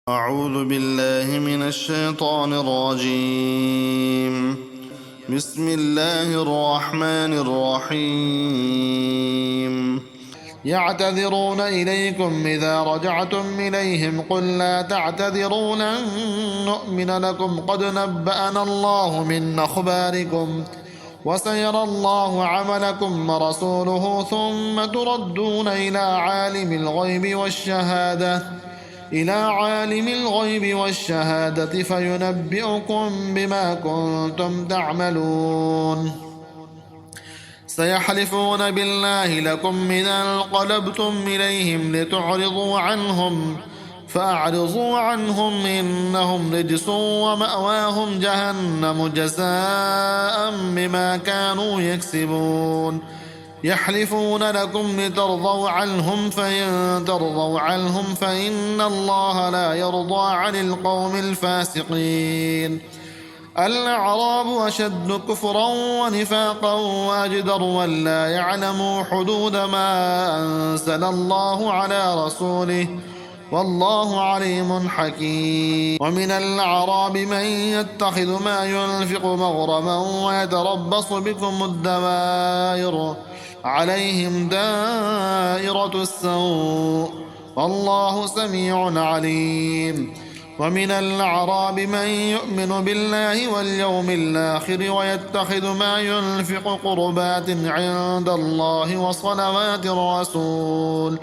أعوذ بالله من الشيطان الرجيم. بسم الله الرحمن الرحيم. يعتذرون إليكم إذا رجعتم إليهم قل لا تعتذروا لن نؤمن لكم قد نبأنا الله من أخباركم وسيرى الله عملكم ورسوله ثم تردون إلى عالم الغيب والشهادة فينبئكم بما كنتم تعملون. سيحلفون بالله لكم إذا انقلبتم إليهم لتعرضوا عنهم فأعرضوا عنهم إنهم رجس ومأواهم جهنم جزاء بما كانوا يكسبون. يحلفون لكم لترضوا عنهم فإن ترضوا عنهم فإن الله لا يرضى عن القوم الفاسقين. الأعراب أشد كفرا ونفاقا وأجدر أن لا يعلموا حدود ما أنزل الله على رسوله والله عليم حكيم. ومن الأعراب من يتخذ ما ينفق مغرما ويتربص بكم الدوائر عليهم دائرة السوء والله سميع عليم. ومن الأعراب من يؤمن بالله واليوم الآخر ويتخذ ما ينفق قربات عند الله وصلوات الرسول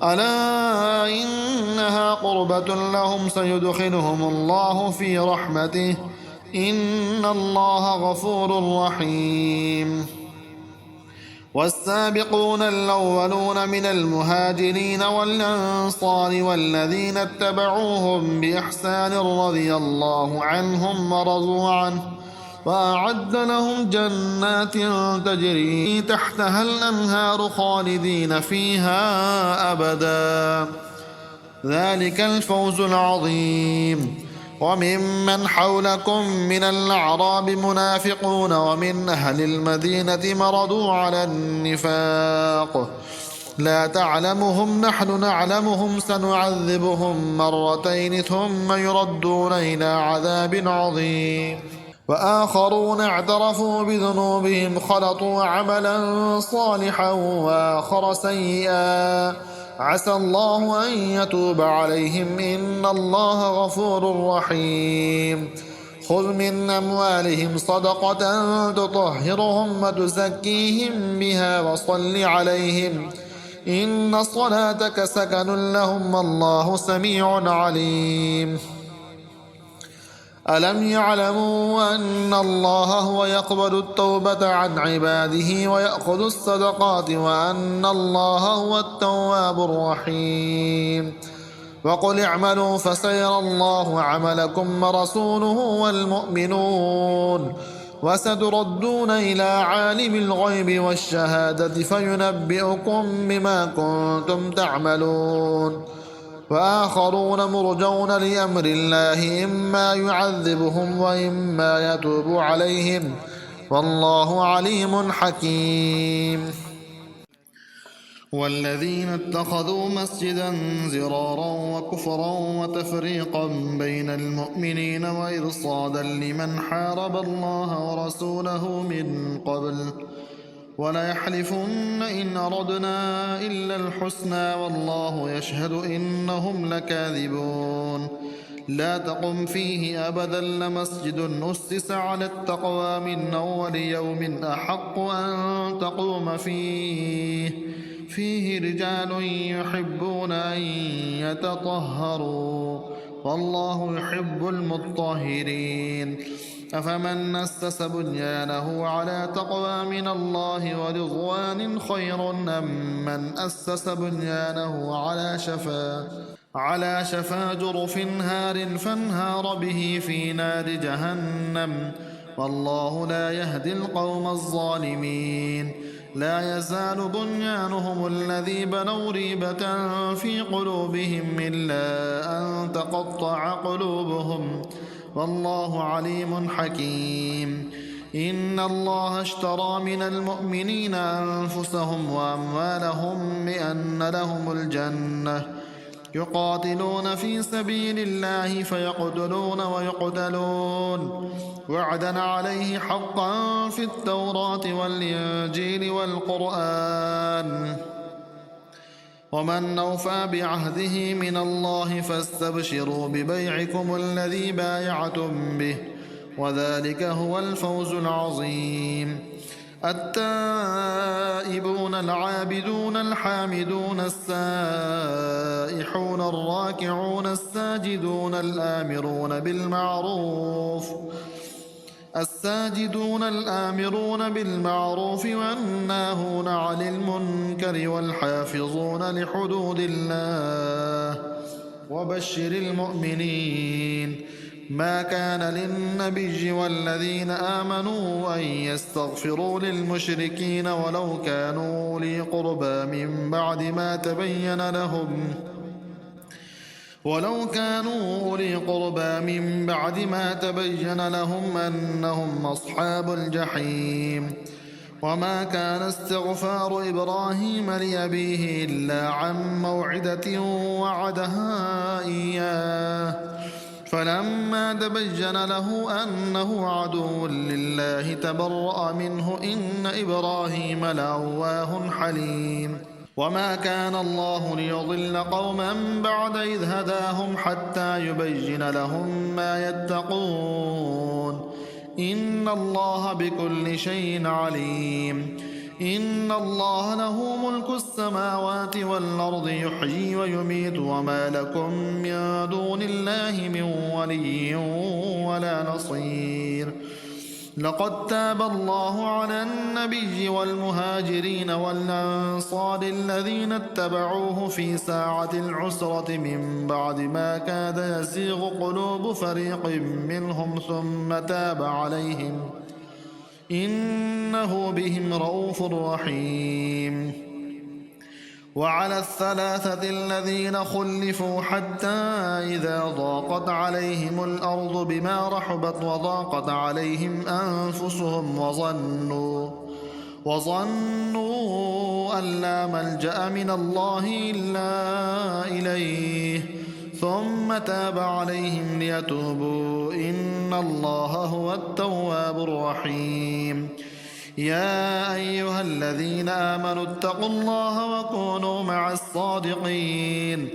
ألا إنها قربة لهم سيدخلهم الله في رحمته إن الله غفور رحيم. والسابقون الأولون من المهاجرين والأنصار والذين اتبعوهم بإحسان رضي الله عنهم ورضوا عنه وأعد لهم جنات تجري تحتها الأنهار خالدين فيها أبدا ذلك الفوز العظيم. وممن حولكم من الأعراب منافقون ومن أهل المدينة مرضوا على النفاق لا تعلمهم نحن نعلمهم سنعذبهم مرتين ثم يردون إلى عذاب عظيم. وآخرون اعترفوا بذنوبهم خلطوا عملا صالحا وآخر سيئا عسى الله أن يتوب عليهم إن الله غفور رحيم. خذ من أموالهم صدقة تطهرهم وتزكيهم بها وصل عليهم إن صلاتك سكن لهم والله سميع عليم. ألم يعلموا أن الله هو يقبل التوبة عن عباده ويأخذ الصدقات وأن الله هو التواب الرحيم. وقل اعملوا فسيرى الله عملكم ورسوله والمؤمنون وستردون إلى عالم الغيب والشهادة فينبئكم بما كنتم تعملون. وآخرون مرجون لأمر الله إما يعذبهم وإما يتوب عليهم والله عليم حكيم. والذين اتخذوا مسجدا زرارا وكفرا وتفريقا بين المؤمنين وإرصادا لمن حارب الله ورسوله من قبل وليحلفن إن أردنا إلا الحسنى والله يشهد إنهم لكاذبون. لا تقم فيه أبدا لمسجد أسس على التقوى من أول يوم أحق أن تقوم فيه رجال يحبون أن يتطهروا والله يحب المطهرين. أفمن أسس بنيانه على تقوى من الله ورضوان خير أم من أسس بنيانه على شفا جرف هار فانهار به في نار جهنم والله لا يهدي القوم الظالمين. لا يزال بنيانهم الذي بنوا ريبة في قلوبهم إلا أن تقطع قلوبهم والله عليم حكيم. إن الله اشترى من المؤمنين أنفسهم وأموالهم بأن لهم الجنة يقاتلون في سبيل الله فيقتلون ويقتلون وعدا عليه حقا في التوراة والإنجيل والقرآن ومن أوفى بعهده من الله فاستبشروا ببيعكم الذي بايعتم به وذلك هو الفوز العظيم. التائبون العابدون الحامدون السائحون الراكعون الساجدون الآمرون بالمعروف والناهون عن المنكر والحافظون لحدود الله وبشر المؤمنين. ما كان للنبي والذين آمنوا أن يستغفروا للمشركين ولو كانوا أولي قربى من بعد ما تبين لهم أنهم أصحاب الجحيم. وما كان استغفار إبراهيم لأبيه إلا عن موعدة وعدها إياه فلما تبين له أنه عدو لله تبرأ منه إن إبراهيم لأواه حليم. وما كان الله ليضل قوما بعد إذ هداهم حتى يبين لهم ما يتقون إن الله بكل شيء عليم. إن الله له ملك السماوات والأرض يحيي ويميت وما لكم من دون الله من ولي ولا نصير. لقد تاب الله على النبي والمهاجرين والأنصار الذين اتبعوه في ساعة العسرة من بعد ما كاد يزيغ قلوب فريق منهم ثم تاب عليهم إنه بهم رؤوف رحيم. وعلى الثلاثة الذين خلفوا حتى إذا ضاقت عليهم الأرض بما رحبت وضاقت عليهم أنفسهم وظنوا أن لا ملجأ من الله إلا إليه ثم تاب عليهم ليتوبوا إن الله هو التواب الرحيم. يا أيها الذين آمنوا اتقوا الله وكونوا مع الصادقين.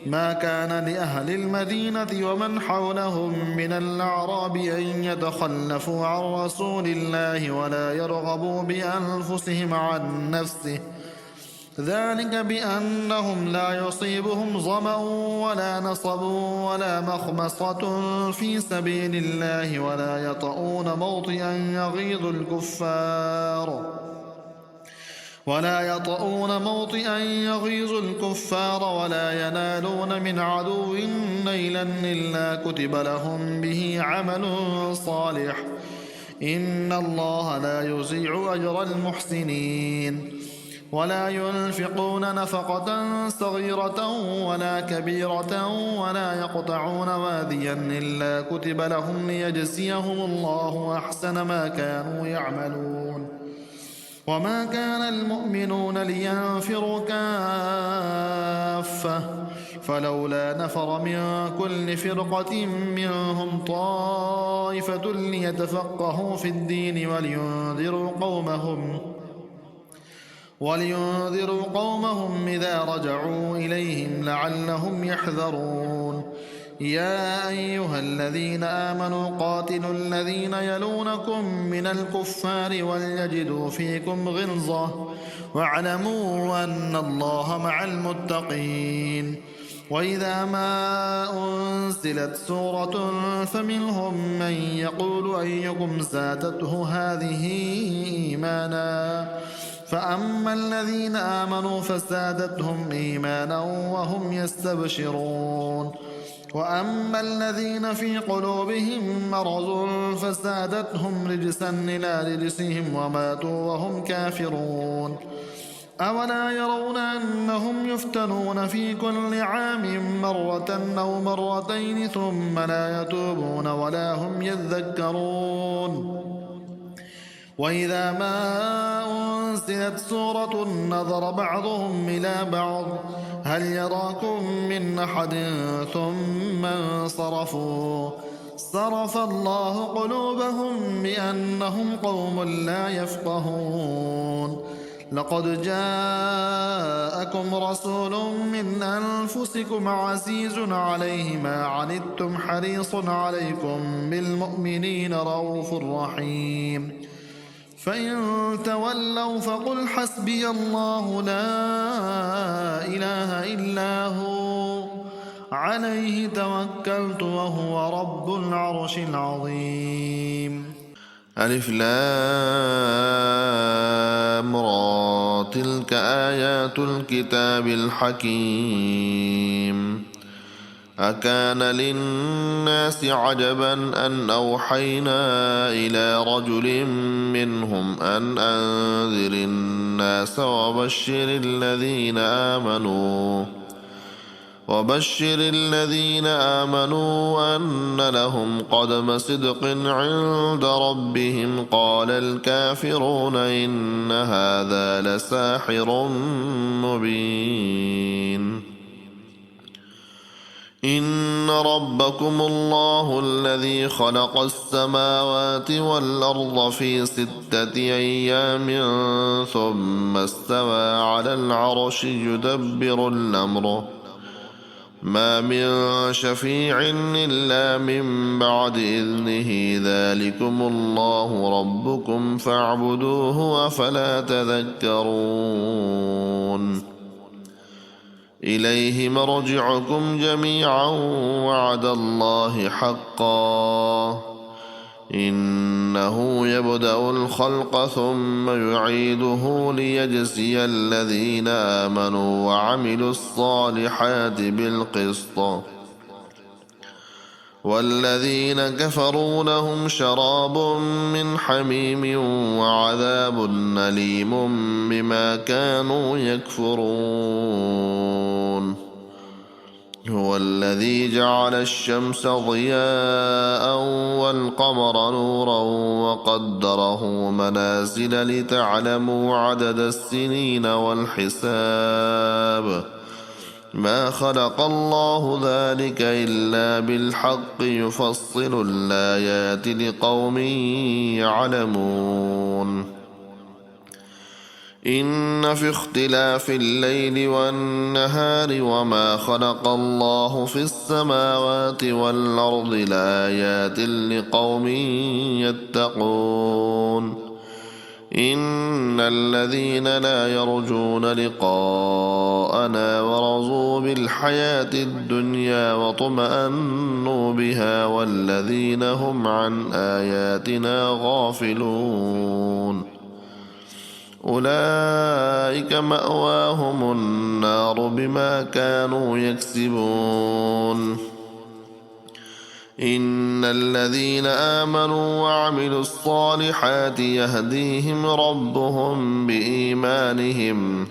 ما كان لأهل المدينة ومن حولهم من الأعراب أن يتخلفوا عن رسول الله ولا يرغبوا بأنفسهم عن نفسه ذلك بأنهم لا يصيبهم ظمأ ولا نصب ولا مخمصة في سبيل الله ولا يطؤون موطئا يغيظ الكفار ولا ينالون من عدو نيلا إلا كتب لهم به عمل صالح إن الله لا يضيع أجر المحسنين. ولا ينفقون نفقة صغيرة ولا كبيرة ولا يقطعون واديا إلا كتب لهم ليجزيهم الله أحسن ما كانوا يعملون. وما كان المؤمنون لينفروا كافة فلولا نفر من كل فرقة منهم طائفة ليتفقهوا في الدين ولينذروا قومهم إذا رجعوا إليهم لعلهم يحذرون. يا أيها الذين آمنوا قاتلوا الذين يلونكم من الكفار وليجدوا فيكم غلظة واعلموا أن الله مع المتقين. وإذا ما أنزلت سورة فمنهم من يقول أيكم زادته هذه إيمانا فأما الذين آمنوا فزادتهم إيمانا وهم يستبشرون وأما الذين في قلوبهم مرض فزادتهم رجسا إلى رجسهم وماتوا وهم كافرون. أولا يرون أنهم يفتنون في كل عام مرة أو مرتين ثم لا يتوبون ولا هم يذكرون. وإذا ما أنزلت سورة نظر بعضهم إلى بعض هل يراكم من أحد ثم انصرفوا صرف الله قلوبهم بأنهم قوم لا يفقهون لقد جاءكم رسول من أنفسكم عزيز عليه ما عنتم حريص عليكم بالمؤمنين رؤوف رحيم فإن تولوا فقل حسبي الله لا إله إلا هو عليه توكلت وهو رب العرش العظيم ألف لام را تلك آيات الكتاب الحكيم أكان للناس عجبا أن أوحينا إلى رجل منهم أن أنذر الناس وبشر الذين آمنوا أن لهم قدم صدق عند ربهم قال الكافرون إن هذا لساحر مبين إن ربكم الله الذي خلق السماوات والأرض في 6 أيام ثم استوى على العرش يدبر الأمر ما من شفيع إلا من بعد إذنه ذلكم الله ربكم فاعبدوه أفلا تذكرون إليه مرجعكم جميعا وعد الله حقا إنه يبدأ الخلق ثم يعيده ليجزي الذين آمنوا وعملوا الصالحات بالقسط والذين كفروا لهم شراب من حميم وعذاب أليم بما كانوا يكفرون هو الذي جعل الشمس ضياء والقمر نورا وقدره منازل لتعلموا عدد السنين والحساب ما خلق الله ذلك إلا بالحق يفصل الآيات لقوم يعلمون إن في اختلاف الليل والنهار وما خلق الله في السماوات والأرض لآيات لقوم يتقون إن الذين لا يرجون لقاءنا ورضوا بالحياة الدنيا واطمأنوا بها والذين هم عن آياتنا غافلون أولئك مأواهم النار بما كانوا يكسبون إن الذين آمنوا وعملوا الصالحات يهديهم ربهم بإيمانهم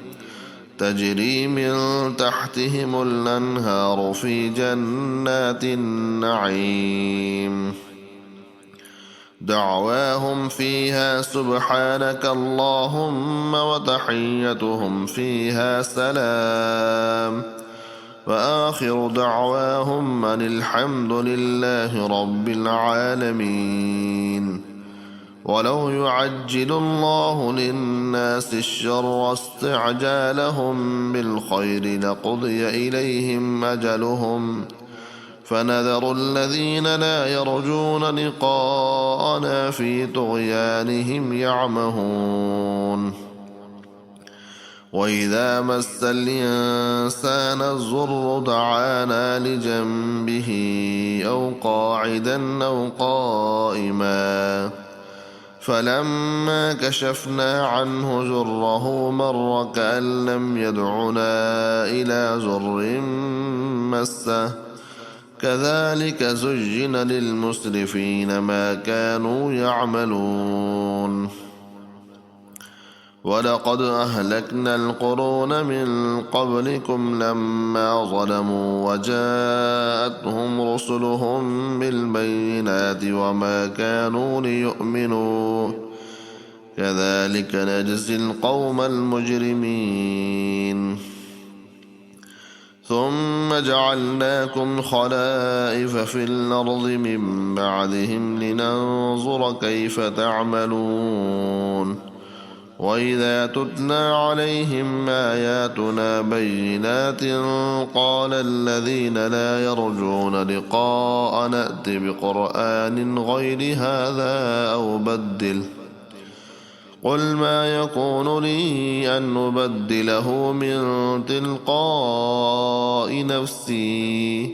تجري من تحتهم الأنهار في جنات النعيم دعواهم فيها سبحانك اللهم وتحيتهم فيها سلام وآخر دعواهم أن الحمد لله رب العالمين ولو يعجل الله للناس الشر استعجالهم بالخير لقضي إليهم أجلهم فنذر الذين لا يرجون لقاءنا في طغيانهم يعمهون وإذا مس الإنسان الضر دعانا لجنبه أو قاعدا أو قائما فلما كشفنا عنه ضره مر كأن لم يدعنا إلى ضر مسه كذلك زين للمسرفين ما كانوا يعملون ولقد أهلكنا القرون من قبلكم لما ظلموا وجاءتهم رسلهم بالبينات وما كانوا ليؤمنوا كذلك نجزي القوم المجرمين ثم جعلناكم خلائف في الأرض من بعدهم لننظر كيف تعملون وإذا تتلى عليهم آياتنا بينات قال الذين لا يرجون لقاء نأت بقرآن غير هذا أو بدله قل ما يكون لي أن أبدله من تلقاء نفسي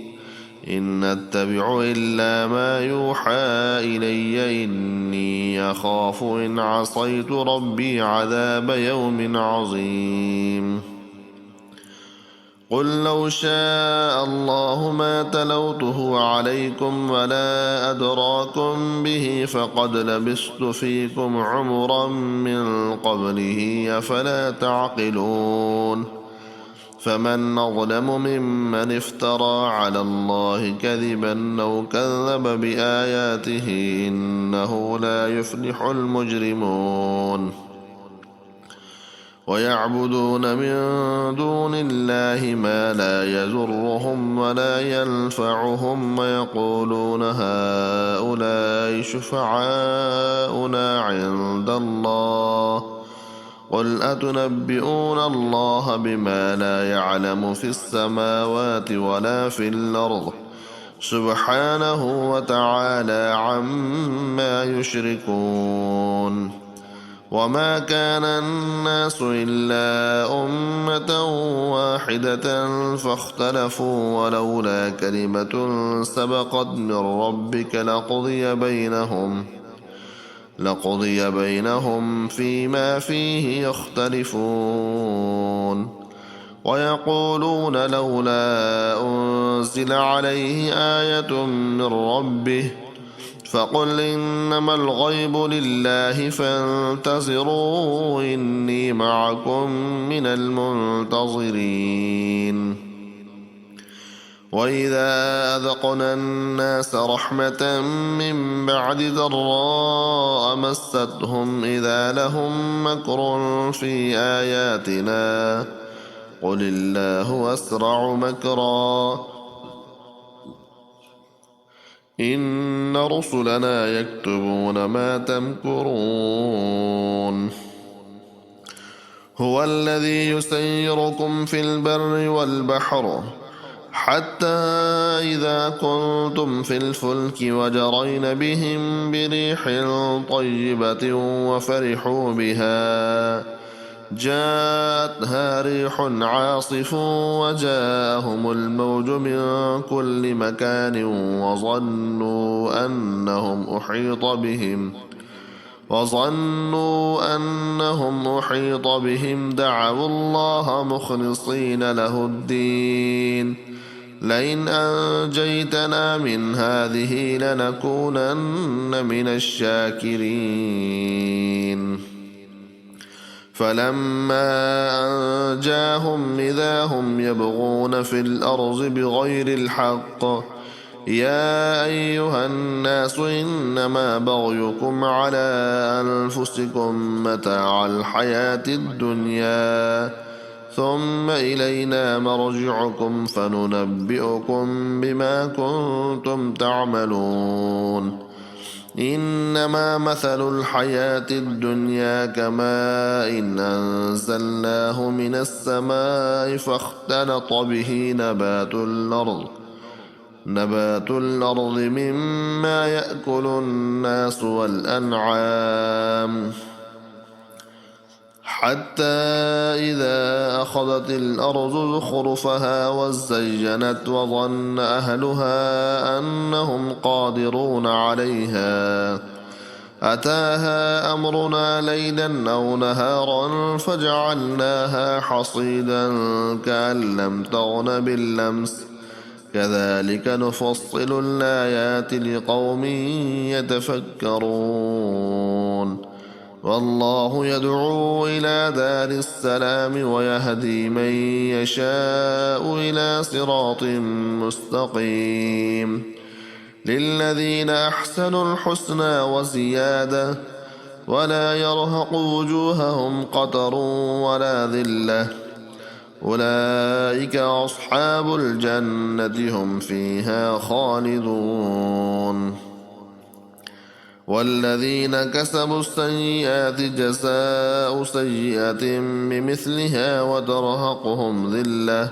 إن أتبع إلا ما يوحى إلي إني أخاف إن عصيت ربي عذاب يوم عظيم قل لو شاء الله ما تلوته عليكم ولا أدراكم به فقد لبثت فيكم عمرا من قبله أفلا تعقلون فمن أظلم ممن افترى على الله كذبا أو كذب بآياته إنه لا يفلح المجرمون ويعبدون من دون الله ما لا يضرهم ولا ينفعهم ويقولون هؤلاء شفعاؤنا عند الله قل أتنبئون الله بما لا يعلم في السماوات ولا في الأرض سبحانه وتعالى عما يشركون وما كان الناس إلا أمة واحدة فاختلفوا ولولا كلمة سبقت من ربك لقضي بينهم فيما فيه يختلفون ويقولون لولا أنزل عليه آية من ربه فقل إنما الغيب لله فانتظروا إني معكم من المنتظرين وإذا أذقنا الناس رحمة من بعد ضراء مستهم إذا لهم مكر في آياتنا قل الله أسرع مكرا إن رسلنا يكتبون ما تمكرون هو الذي يسيركم في البر والبحر حتى إذا كنتم في الفلك وجرين بهم بريح طيبة وفرحوا بها جاءتها ريح عاصف وجاءهم الموج من كل مكان وظنوا أنهم أحيط بهم دعوا الله مخلصين له الدين لئن أنجيتنا من هذه لنكونن من الشاكرين فلما أنجاهم إذا هم يبغون في الأرض بغير الحق يا أيها الناس إنما بغيكم على أنفسكم متاع الحياة الدنيا ثم إلينا مرجعكم فننبئكم بما كنتم تعملون إنما مثل الحياة الدنيا كماء إن أنزلناه من السماء فاختلط به نبات الأرض مما يأكل الناس والأنعام حتى إذا أخذت الأرض زخرفها وزينت وظن أهلها أنهم قادرون عليها أتاها أمرنا ليلا أو نهارا فجعلناها حصيدا كأن لم تغن بالأمس كذلك نفصل الآيات لقوم يتفكرون والله يدعو إلى دار السلام ويهدي من يشاء إلى صراط مستقيم للذين أحسنوا الحسنى وزيادة ولا يرهق وجوههم قتر ولا ذلة أولئك أصحاب الجنة هم فيها خالدون والذين كسبوا السيئات جزاء سيئة بمثلها وترهقهم ذلة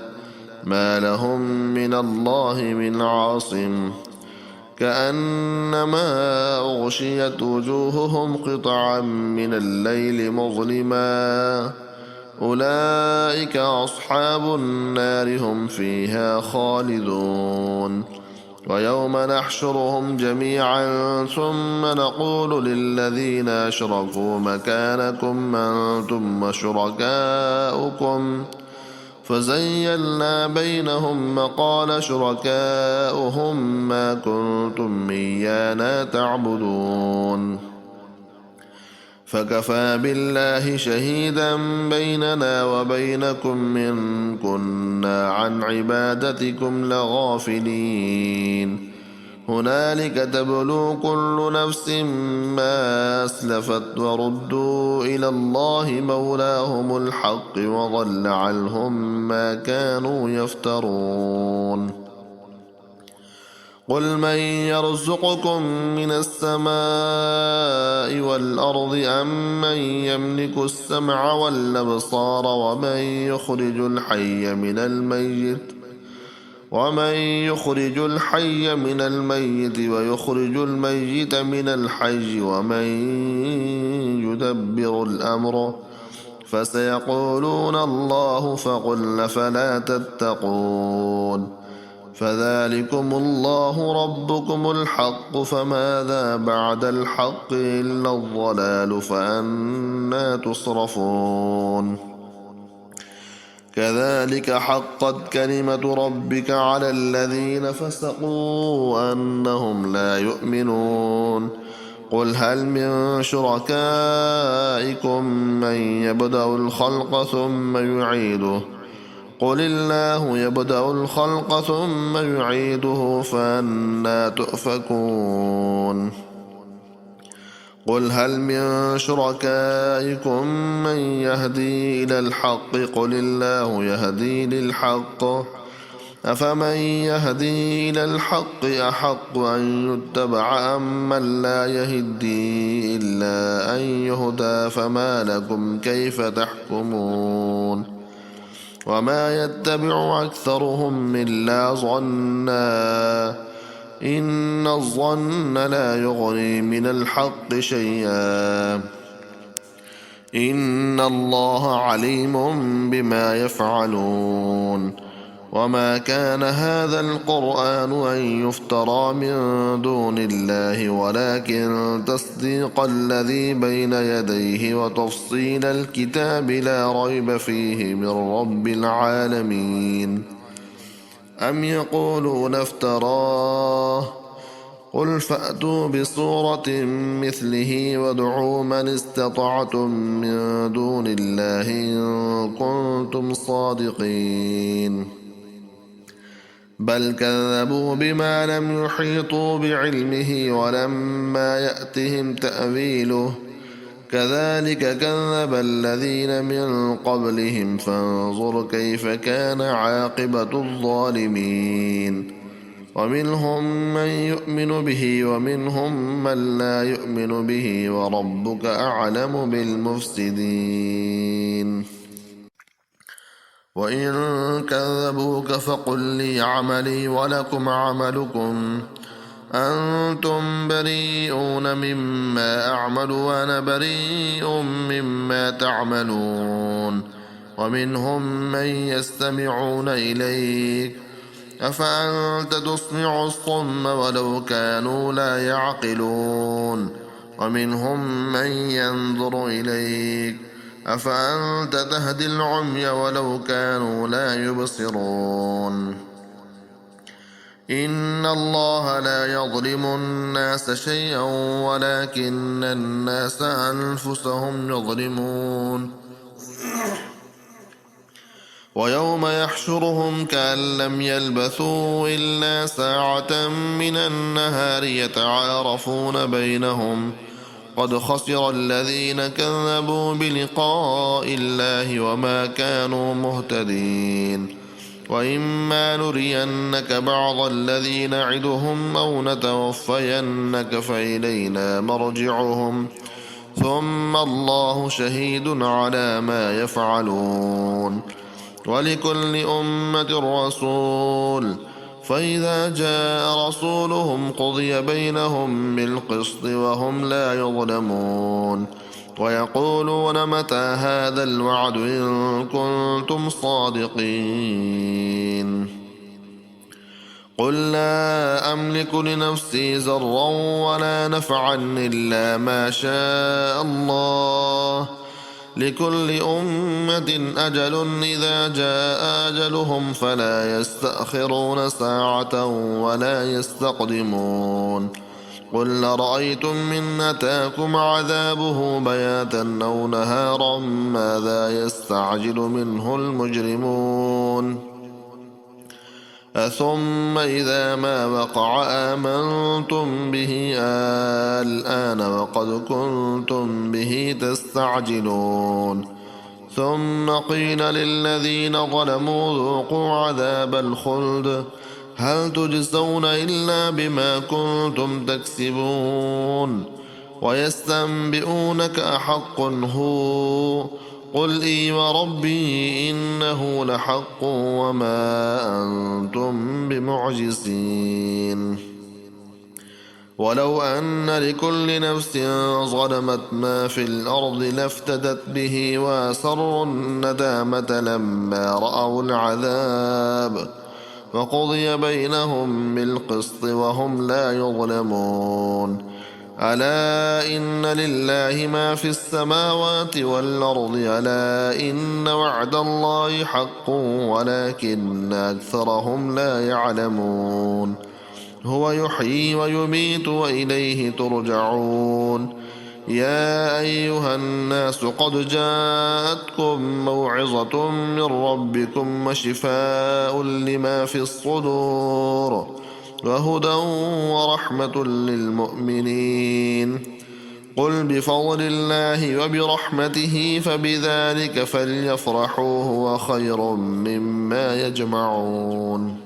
ما لهم من الله من عاصم كأنما أغشيت وجوههم قطعا من الليل مظلما أولئك أصحاب النار هم فيها خالدون ويوم نحشرهم جميعا ثم نقول للذين أشركوا مكانكم أنتم وشركاؤكم فزيلنا بينهم وقال شركاؤهم ما كنتم إيانا تعبدون فكفى بالله شهيدا بيننا وبينكم إن كنا عن عبادتكم لغافلين هنالك تبلو كل نفس ما أسلفت وردوا إلى الله مولاهم الحق وضل عنهم ما كانوا يفترون قل من يرزقكم من السماء والأرض أم من يملك السمع والأبصار ومن يخرج الحي من الميت ويخرج الميت من الحي ومن يدبر الأمر فسيقولون الله فقل فلا تتقون فذلكم الله ربكم الحق فماذا بعد الحق إلا الضلال فأنى تصرفون كذلك حقت كلمة ربك على الذين فسقوا أنهم لا يؤمنون قل هل من شركائكم من يبدأ الخلق ثم يعيده قل الله يبدأ الخلق ثم يعيده فأنى تؤفكون قل هل من شركائكم من يهدي إلى الحق قل الله يهدي للحق أفمن يهدي إلى الحق أحق أن يتبع أم من لا يهدي إلا أن يهدى فما لكم كيف تحكمون وما يتبع أكثرهم إلا ظنا إن الظن لا يغني من الحق شيئا إن الله عليم بما يفعلون وما كان هذا القرآن أن يفترى من دون الله ولكن تصديق الذي بين يديه وتفصيل الكتاب لا ريب فيه من رب العالمين أم يقولون افتراه قل فأتوا بسورة مثله وادعوا من استطعتم من دون الله إن كنتم صادقين بل كذبوا بما لم يحيطوا بعلمه ولما يأتهم تأويله كذلك كذب الذين من قبلهم فانظر كيف كان عاقبة الظالمين ومنهم من يؤمن به ومنهم من لا يؤمن به وربك أعلم بالمفسدين وإن كذبوك فقل لي عملي ولكم عملكم أنتم بريئون مما أعمل وأنا بريء مما تعملون ومنهم من يستمعون إليك أفأنت تسمع الصم ولو كانوا لا يعقلون ومنهم من ينظر إليك أفأنت تهدي العمي ولو كانوا لا يبصرون إن الله لا يظلم الناس شيئا ولكن الناس أنفسهم يظلمون ويوم يحشرهم كأن لم يلبثوا إلا ساعة من النهار يتعارفون بينهم قد خسر الذين كذبوا بلقاء الله وما كانوا مهتدين وإما نرينك بعض الذي نعدهم أو نتوفينك فإلينا مرجعهم ثم الله شهيد على ما يفعلون ولكل أمة رسول فإذا جاء رسولهم قضي بينهم بالقسط وهم لا يظلمون ويقولون متى هذا الوعد إن كنتم صادقين قل لا أملك لنفسي ضرا ولا نفعا إلا ما شاء الله لكل أمة أجل إذا جاء أجلهم فلا يستأخرون ساعة ولا يستقدمون قل أرأيتم من أتاكم عذابه بياتا أو نهارا ماذا يستعجل منه المجرمون أثم إذا ما وقع آمنتم به الآن وقد كنتم به تستعجلون ثم قيل للذين ظلموا ذوقوا عذاب الخلد هل تجزون إلا بما كنتم تكسبون ويستنبئونك أحق هو قل إي وربي إنه لحق وما أنتم بمعجزين ولو أن لكل نفس ظلمت ما في الأرض لافتدت به وأسروا الندامة لما رأوا العذاب وقضي بينهم بالقسط وهم لا يظلمون ألا إن لله ما في السماوات والأرض ألا إن وعد الله حق ولكن أكثرهم لا يعلمون هو يحيي ويميت وإليه ترجعون يا أيها الناس قد جاءتكم موعظة من ربكم وشفاء لما في الصدور وهدى ورحمة للمؤمنين قل بفضل الله وبرحمته فبذلك فليفرحوا هو خير مما يجمعون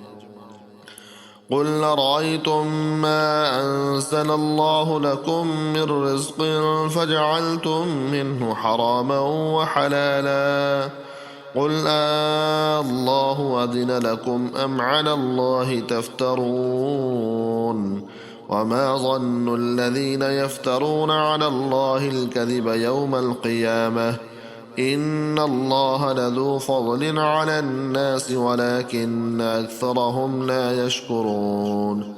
قل أرأيتم ما أنزل الله لكم من رزق فجعلتم منه حراما وحلالا قل الله أذن لكم أم على الله تفترون وما ظن الذين يفترون على الله الكذب يوم القيامة إن الله لذو فضل على الناس ولكن أكثرهم لا يشكرون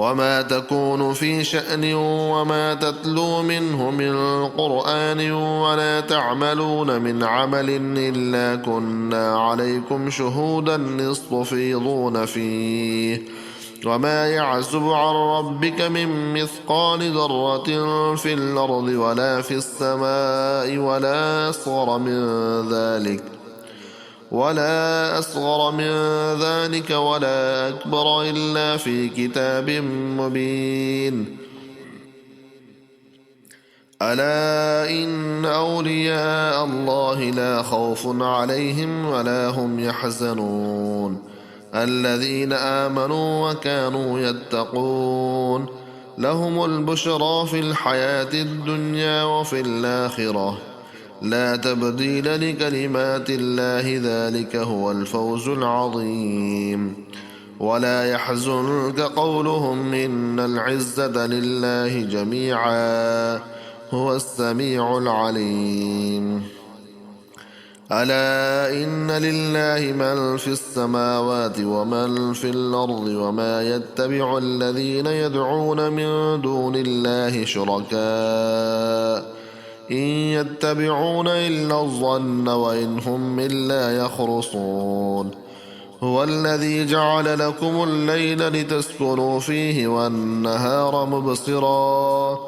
وما تكون في شأن وما تتلو منه من قرآن ولا تعملون من عمل إلا كنا عليكم شهودا تفيضون فيه وما يعزب عن ربك من مثقال ذرة في الأرض ولا في السماء ولا أصغر من ذلك ولا أكبر إلا في كتاب مبين ألا إن أولياء الله لا خوف عليهم ولا هم يحزنون الذين آمنوا وكانوا يتقون لهم البشرى في الحياة الدنيا وفي الآخرة لا تبديل لكلمات الله ذلك هو الفوز العظيم ولا يحزنك قولهم إن العزة لله جميعا هو السميع العليم ألا إن لله من في السماوات ومن في الأرض وما يتبع الذين يدعون من دون الله شركاء إن يتبعون إلا الظن وإن هم إلا يخرصون هو الذي جعل لكم الليل لتسكنوا فيه والنهار مبصرا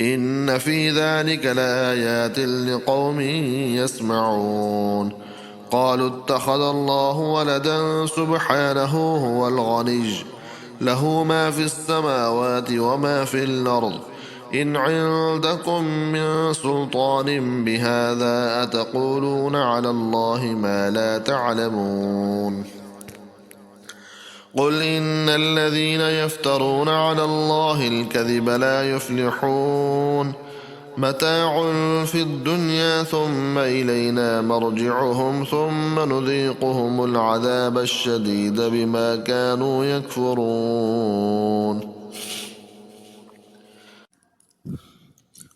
إن في ذلك لآيات لقوم يسمعون قالوا اتخذ الله ولدا سبحانه هو الغني له ما في السماوات وما في الأرض إن عندكم من سلطان بهذا أتقولون على الله ما لا تعلمون قل إن الذين يفترون على الله الكذب لا يفلحون متاع في الدنيا ثم إلينا مرجعهم ثم نذيقهم العذاب الشديد بما كانوا يكفرون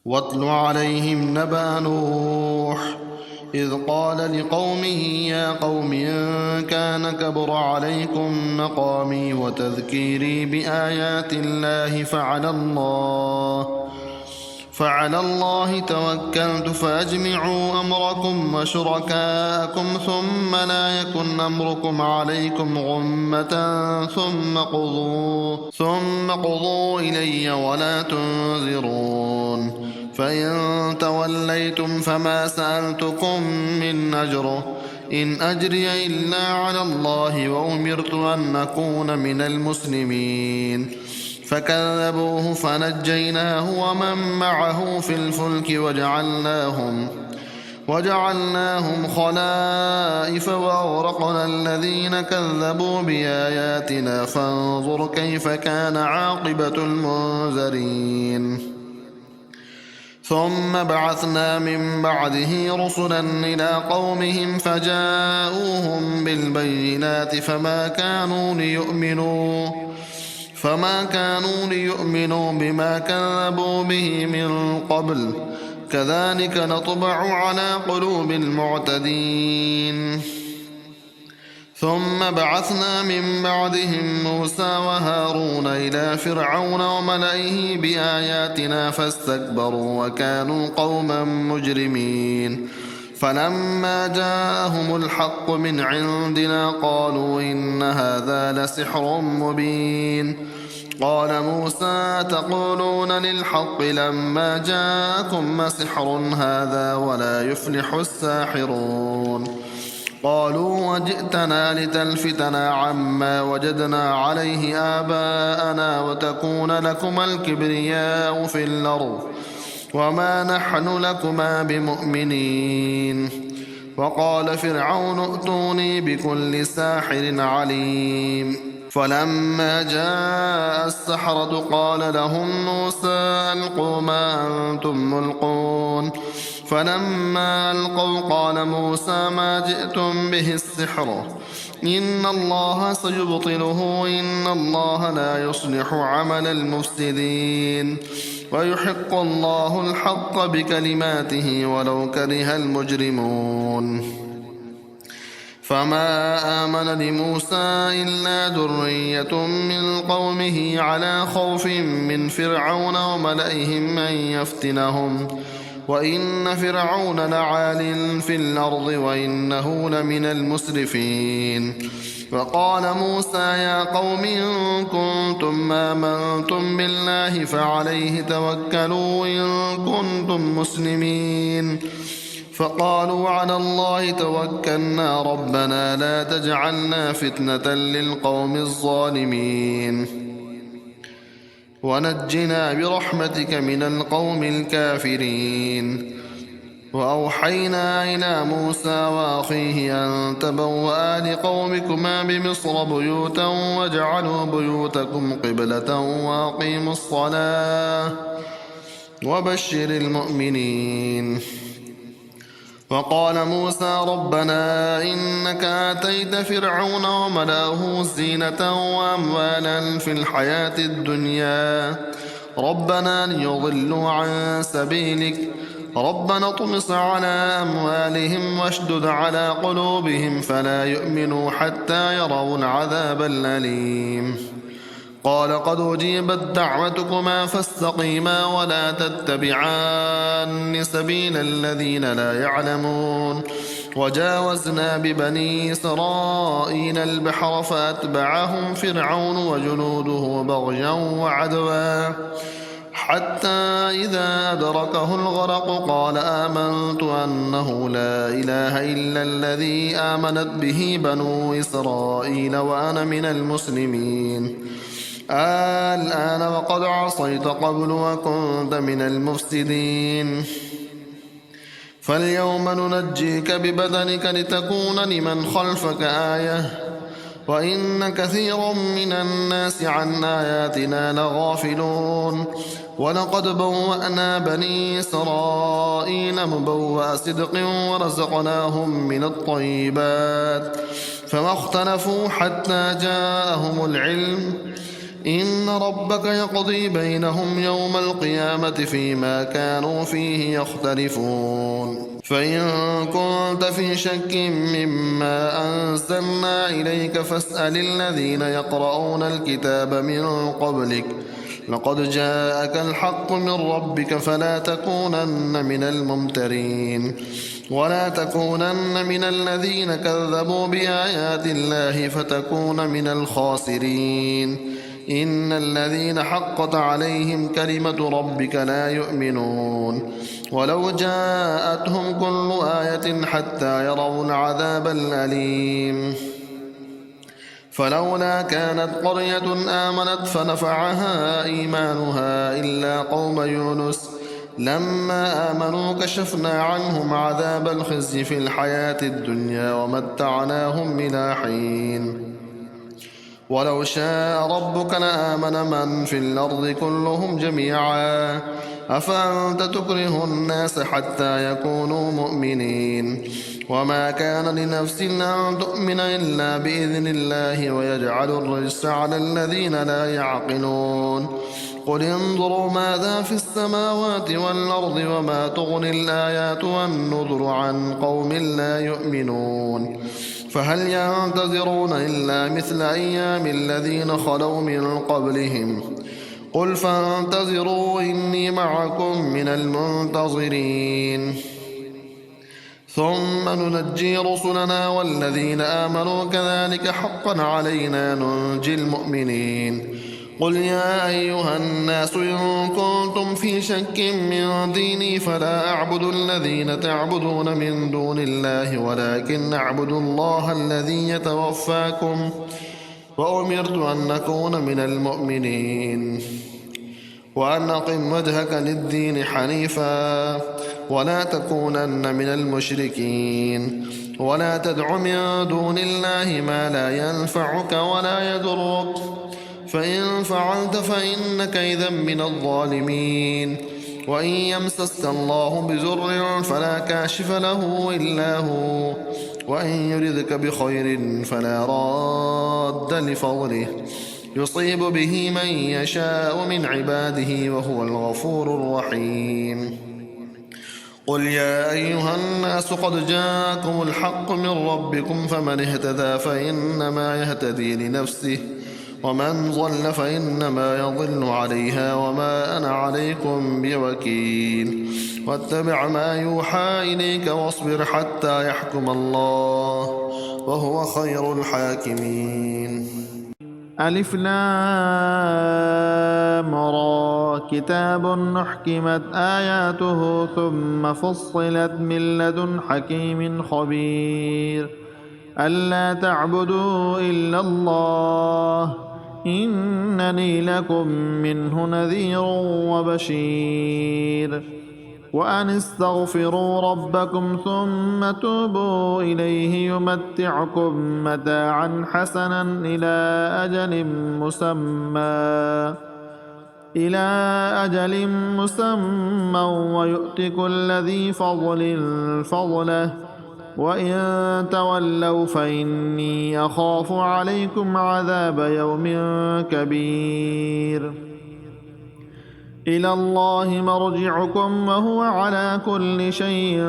واتل عليهم نبأ نوح إذ قال لقومه يا قوم إن كان كبر عليكم مقامي وتذكيري بآيات الله فعلى الله توكلت فأجمعوا أمركم وشركاءكم ثم لا يكن أمركم عليكم غمة ثم قضوا إلي ولا تنذرون فإن توليتم فما سألتكم من أجر إن أجري إلا على الله وأمرت أن أكون من المسلمين فكذبوه فنجيناه ومن معه في الفلك وجعلناهم خلائف وأغرقنا الذين كذبوا بآياتنا فانظر كيف كان عاقبة المنذرين ثم بعثنا من بعده رسلا إلى قومهم فجاءوهم بالبينات فما كانوا ليؤمنوا بما كذبوا به من قبل كذلك نطبع على قلوب المعتدين ثم بعثنا من بعدهم موسى وهارون إلى فرعون وملئه بآياتنا فاستكبروا وكانوا قوما مجرمين فلما جاءهم الحق من عندنا قالوا إن هذا لسحر مبين قال موسى تقولون للحق لما جاءكم سحر هذا ولا يفلح الساحرون قالوا وجئتنا لتلفتنا عما وجدنا عليه آباءنا وتكون لكما الكبرياء في الأرض وما نحن لكما بمؤمنين وقال فرعون ائتوني بكل ساحر عليم فلما جاء السحرة قال لهم موسى ألقوا ما أنتم ملقون فلما ألقوا قال موسى ما جئتم به السحر إن الله سيبطله إن الله لا يصلح عمل المفسدين ويحق الله الحق بكلماته ولو كره المجرمون فما آمن لموسى إلا ذرية من قومه على خوف من فرعون وملئهم أن يفتنهم وإن فرعون لعال في الأرض وإنه لمن المسرفين وقال موسى يا قوم إن كنتم آمنتم بالله فعليه توكلوا إن كنتم مسلمين فقالوا على الله توكلنا ربنا لا تجعلنا فتنة للقوم الظالمين ونجنا برحمتك من القوم الكافرين وأوحينا إلى موسى وأخيه أن تبوأ لقومكما بمصر بيوتا واجعلوا بيوتكم قبلة وأقيموا الصلاة وبشر المؤمنين وقال موسى ربنا إنك آتيت فرعون وملأه زينة وأموالا في الحياة الدنيا ربنا ليضلوا عن سبيلك ربنا اطمس على أموالهم واشدد على قلوبهم فلا يؤمنوا حتى يروا العذاب الأليم قال قد أجيبت دعوتكما فاستقيما ولا تتبعان سبيل الذين لا يعلمون وجاوزنا ببني إسرائيل البحر فأتبعهم فرعون وجنوده بغيا وعدوا حتى إذا أدركه الغرق قال آمنت أنه لا إله إلا الذي آمنت به بنو إسرائيل وأنا من المسلمين الآن وقد عصيت قبل وكنت من المفسدين فاليوم ننجيك ببدنك لتكون لمن خلفك آية وإن كثيرا من الناس عن آياتنا لغافلون ولقد بوأنا بني إسرائيل مبوأ صدق ورزقناهم من الطيبات فما اختلفوا حتى جاءهم العلم إن ربك يقضي بينهم يوم القيامة فيما كانوا فيه يختلفون فإن كنت في شك مما أنزلنا إليك فاسأل الذين يقرؤون الكتاب من قبلك لقد جاءك الحق من ربك فلا تكونن من الممترين ولا تكونن من الذين كذبوا بآيات الله فتكون من الخاسرين إن الذين حقت عليهم كلمة ربك لا يؤمنون ولو جاءتهم كل آية حتى يروا العذاب الأليم فلولا كانت قرية آمنت فنفعها إيمانها إلا قوم يونس لما آمنوا كشفنا عنهم عذاب الخزي في الحياة الدنيا ومتعناهم إلى حين ولو شاء ربك لآمن من في الأرض كلهم جميعا أفأنت تكره الناس حتى يكونوا مؤمنين وما كان لنفس أن تؤمن إلا بإذن الله ويجعل الرجس على الذين لا يعقلون قل انظروا ماذا في السماوات والأرض وما تغني الآيات والنذر عن قوم لا يؤمنون فهل ينتظرون إلا مثل أيام الذين خلوا من قبلهم قل فانتظروا إني معكم من المنتظرين ثم ننجي رسلنا والذين آمنوا كذلك حقا علينا ننجي المؤمنين قل يا أيها الناس إن كنتم في شك من ديني فلا أعبد الذين تعبدون من دون الله ولكن أعبد الله الذي يتوفاكم وأمرت أن أكون من المؤمنين وأن أقم وجهك للدين حنيفا ولا تكونن من المشركين ولا تدع من دون الله ما لا ينفعك ولا يضرك فإن فعلت فإنك إذا من الظالمين وإن يمسسك الله بضر فلا كاشف له إلا هو وإن يردك بخير فلا راد لفضله يصيب به من يشاء من عباده وهو الغفور الرحيم قل يا أيها الناس قد جاءكم الحق من ربكم فمن اهتدى فإنما يهتدي لنفسه ومن ضل فإنما يضل عليها وما أنا عليكم بوكيل واتبع ما يوحى إليك واصبر حتى يحكم الله وهو خير الحاكمين ألف لام را كتاب أحكمت آياته ثم فصلت من لدن حكيم خبير ألا تعبدوا إلا الله إنني لكم منه نذير وبشير وأن استغفروا ربكم ثم توبوا إليه يمتعكم متاعا حسنا إلى أجل مسمى ويؤت كل ذي فضل فضله وإن تولوا فإني أخاف عليكم عذاب يوم كبير إلى الله مرجعكم وهو على كل شيء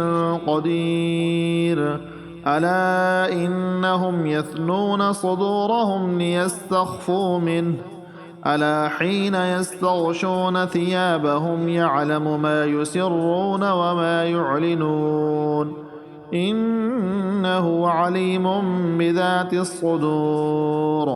قدير ألا إنهم يثنون صدورهم ليستخفوا منه ألا حين يستغشون ثيابهم يعلم ما يسرون وما يعلنون إنه عليم بذات الصدور